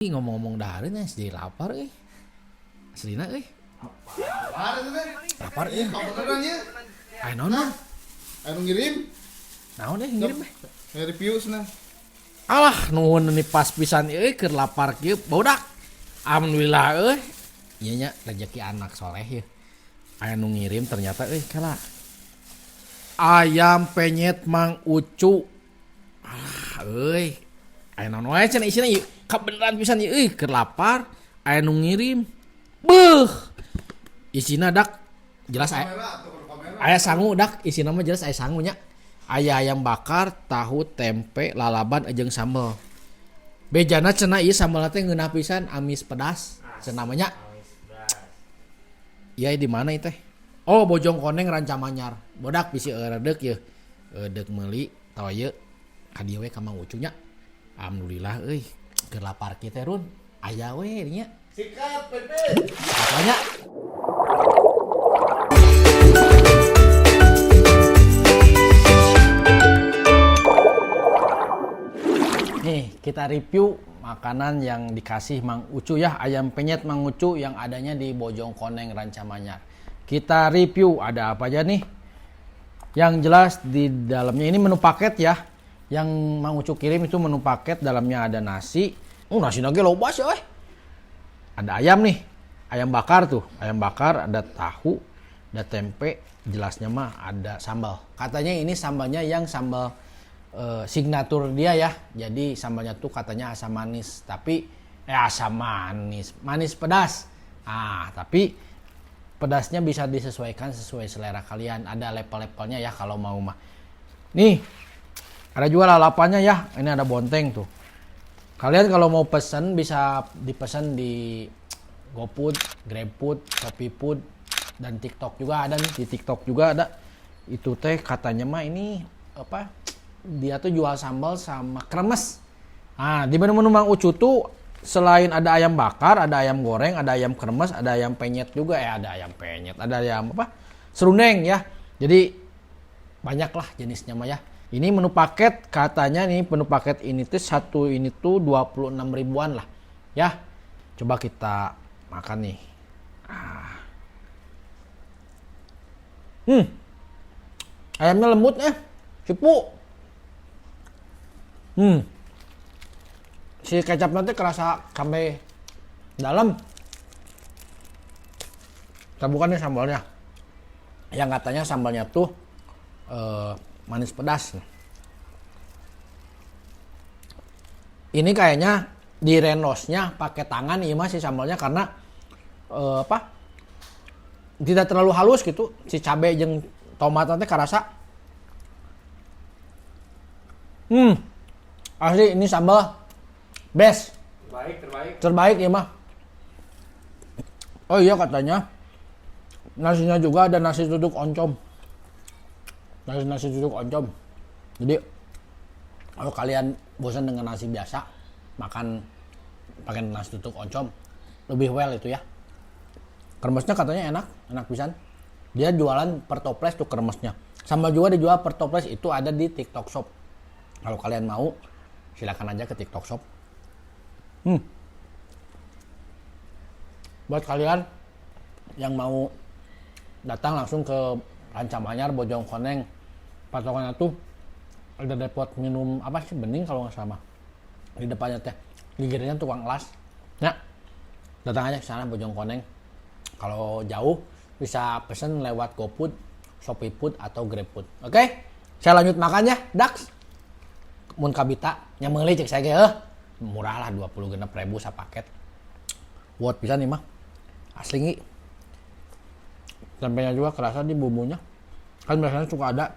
Ngomong-ngomong dahareun jadi lapar Aslina lapar Beneran ya? Aya naon? Anu ngirim? Naon ngirim Review sana. Alah nuhun nih pas pisan keur lapar kieu bodak. Alhamdulillah ieu nya rezeki anak soleh ya. Aya nu ngirim ternyata kala ayam penyet Mang Ucu. Alah aya naon wae cenah isina ieu. Kabeneran pisan ieu keur lapar aya nu ngirim. Beuh. Isina dak jelas aya sangu dak isina mah jelas aya sangunya. Aya ayam bakar, tahu, tempe, lalaban jeung sambel. Bejana cenah ieu sambelna teh ngeunah pisan amis pedas cenah mah nya. Iya di mana teh? Oh, Bojong Koneng Rancamanyar. Bodak bisi eureudek ye. Deuk meuli toye ka dieu we ka Mang Ucu nya. Alhamdulillah keur lapar kieu teh Run. Aya we nya. Sikat Pepe. Katanya nih kita review makanan yang dikasih Mang Ucu ya, ayam penyet Mang Ucu yang adanya di Bojong Koneng Rancamanyar. Kita review ada apa aja nih. Yang jelas di dalamnya ini menu paket ya. Yang Mang Ucu kirim itu menu paket, dalamnya ada nasi. Nasi lagi loba sih Ada ayam nih, ayam bakar tuh, ayam bakar, ada tahu, ada tempe, jelasnya mah ada sambal. Katanya ini sambalnya yang sambal signatur dia ya. Jadi sambalnya tuh katanya asam manis, tapi asam manis, manis pedas. Tapi pedasnya bisa disesuaikan sesuai selera kalian. Ada level-levelnya ya kalau mau mah. Nih, ada juga lalapannya ya. Ini ada bonteng tuh. Kalian kalau mau pesen bisa dipesan di GoFood, GrabFood, ShopeeFood, dan TikTok juga ada nih. Di TikTok juga ada. Itu teh katanya mah ini apa? Dia tuh jual sambal sama kremes. Di menu-menu Mang Ucu tuh selain ada ayam bakar, ada ayam goreng, ada ayam kremes, ada ayam penyet juga. Ada ayam penyet, ada ayam apa? Serundeng ya. Jadi banyak lah jenisnya mah ya. Ini menu paket, katanya nih menu paket ini tuh satu ini tuh 26 ribuan lah. Ya. Coba kita makan nih. Ayamnya lembut cipu. Si kecap nanti kerasa sampai dalam. Kita bukan nih sambalnya. Yang katanya sambalnya tuh manis pedas. Ini kayaknya di renosnya pakai tangan iya mah si sambalnya karena tidak terlalu halus gitu. Si cabai jeung tomat nanti kerasa. Asli ini sambal best. Terbaik ya mah. Oh iya katanya nasinya juga ada nasi duduk oncom. Nasi duduk oncom. Jadi kalau kalian bosan dengan nasi biasa, makan pakai nasi duduk oncom lebih well itu ya. Kremesnya katanya enak pisan. Dia jualan per toples tuh kremesnya. Sambal juga dijual per toples, itu ada di TikTok Shop. Kalau kalian mau silakan aja ke TikTok Shop. Buat kalian yang mau datang langsung ke Rancamanyar Bojong Koneng, patokannya tuh ada depot minum apa sih bening kalau nggak salah. Di depannya teh gigirnya tukang las. Ya, datang aja ke sana Bojong Koneng. Kalau jauh bisa pesen lewat GoFood, ShopeeFood atau GrabFood. Oke, saya lanjut makan ya, Dax. Mun kabita nya meuli cek saya murah lah 26.000 sapaket. Buat bisa nih mah. Asli ngi. Tempenya juga kerasa di bumbunya. Kan biasanya suka ada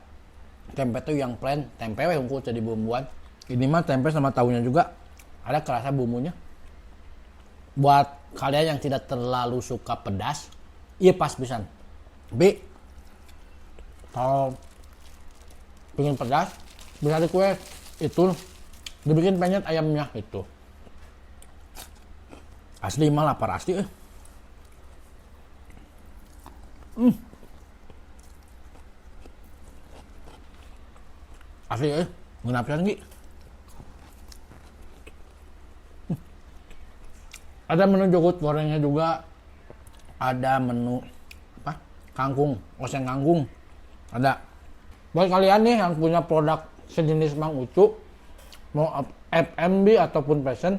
tempe tuh yang plain, tempe we hungkul jadi bumbuan. Ini mah tempe sama tahunya juga ada kerasa bumbunya. Buat kalian yang tidak terlalu suka pedas, iya pas pisan. Kalau pengen pedas, bisa di kue itu dibikin penyet ayamnya itu. Asli mah lapar asli. Asli ngeunah pisan ge. Ada menu jogurt gorengnya juga. Ada menu apa? Kangkung, oseng kangkung. Ada. Buat kalian nih yang punya produk sejenis Mang Ucu, mau FMB ataupun passion,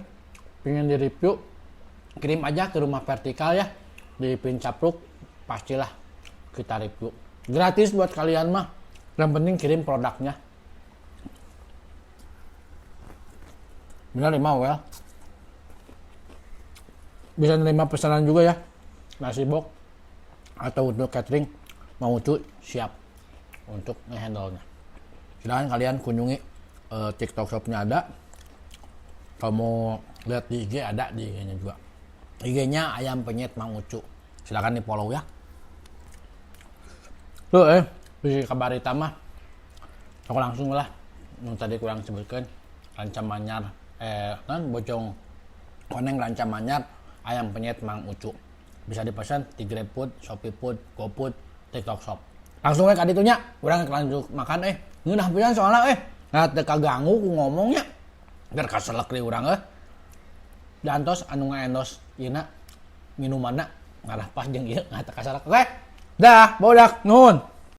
pengen di review, kirim aja ke Rumah Vertikal ya, di Pincapluk, pastilah kita review. Gratis buat kalian mah, yang penting kirim produknya. Benar 5 well. Bisa nerima pesanan juga ya, nasi box atau untuk catering, Mang Ucu siap untuk ngehandle-nya. Silahkan kalian kunjungi TikTok shopnya ada. Kalau mau lihat di IG ada di IG-nya juga. IG-nya Ayam Penyet Mang Ucu. Silahkan di follow ya. Tuh bisa kabar mah. Aku langsung lah. Yang tadi kurang sebutkan Rancam Manyar kan bojong koneng Rancam Manyar Ayam Penyet Mang Ucu. Bisa dipesan di GrabFood, ShopeeFood, GoFood, TikTok Shop. Langsung aja kaditunya, urang lanjut makan ngeunah pisan soalna nah teu kaganggu ku ngomongnya. Biar kaselek di urang Dantos anu ngaendos ieu minumanna ngarah pas jeung ieu ngata kaselek. Oke. Dah, bodak nuhun.